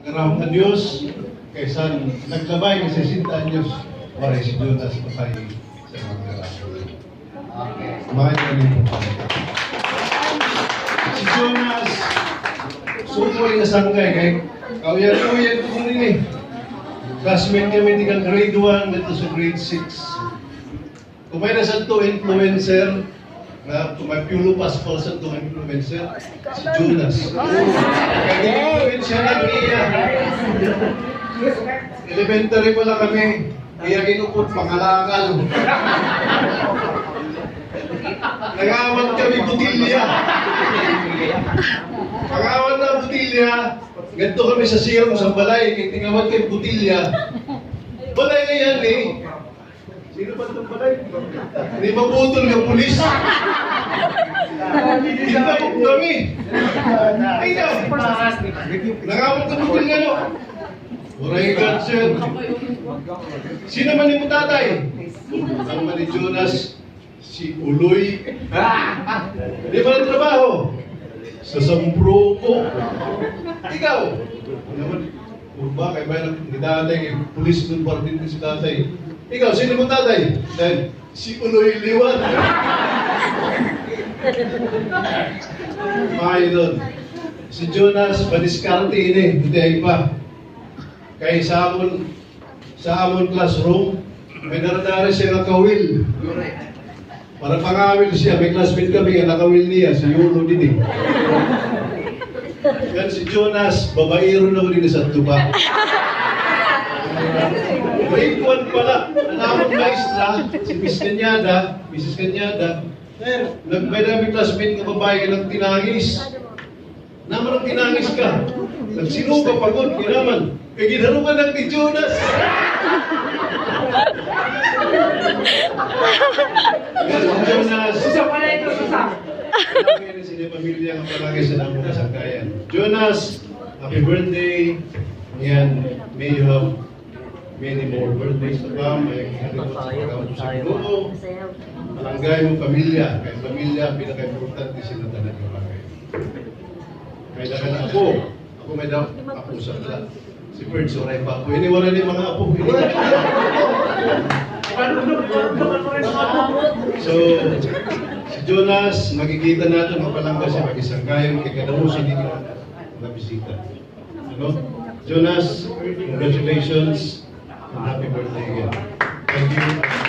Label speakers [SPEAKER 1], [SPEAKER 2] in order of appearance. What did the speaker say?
[SPEAKER 1] Karam na Diyos, kaysa naglabay ng 60 anyos, para si Jonas patay sa mga karasyon. Kumain na rin po. Si Jonas, sukoy na sanggay, kay kauyan-uyan ko rin eh. Classmate kami di kang grade 1 dito sa grade 6. Kumay na sa to influencer, na tumapiulo passport sa to influencer, si Jonas. Kaya influencer na niya. Elementary pala kami, kaya ginukot pangalakal. Nangawat kami butilya. Pangawat na butilya, ganito kami sa sirong sa balay, kaya tingawat kay butilya. Balay na yan eh. Sino ba itong balay? Hindi mabutol ng pulis. Hintabok kami. Ay daw. Nangawat ka butilya no. Oray God, sir. Sino man ni mo tatay? Ano man ni Jonas? Si Uloy. Di ba ng trabaho? Sa Sampro ko. Ikaw? Ba, kaya ba ni tatay, pulis doon pa rin si tatay. Ikaw, sino mo tatay? Dahil si Uloy Liwan. Mahay doon. Si Jonas, padiskarte ini, buti ay pa. Kaya sa amon classroom, may naradari siya ng kawil. Para pangawil siya, may classmate kami, ang nakawil niya, si Yulo din eh. Yan si Jonas, babaero na rin sa tuba. Grade 1 pala, alamang maestra, si Mrs. Kanyada, may namin classmate ng babae ng tinangis. Naman ang tinangis ka. Nagsinuka pagod, kinaman. Kaya ginaruman ng ni Jonas. Jonas.
[SPEAKER 2] Susa pala ito, susa.
[SPEAKER 1] Palagi na sila pamilya ang palagi sa namong kasangkayan. Jonas, happy birthday. Yan, may you have many more birthdays to come. May kalibot sa pagkakas sa grupo. Malanggay mong pamilya. Kaya pamilya, pinaka-importante sila talaga bagay. May daga na ako. Ako may daw apo sa lahat. Si Bert, suray pa ako. Iniwala ni mga apo. So, si Jonas, makikita natin mapalangga siya mag-isang kayo. Kaya kadamos hindi ka nabisita. Ano? Jonas, congratulations and happy birthday again. Thank you.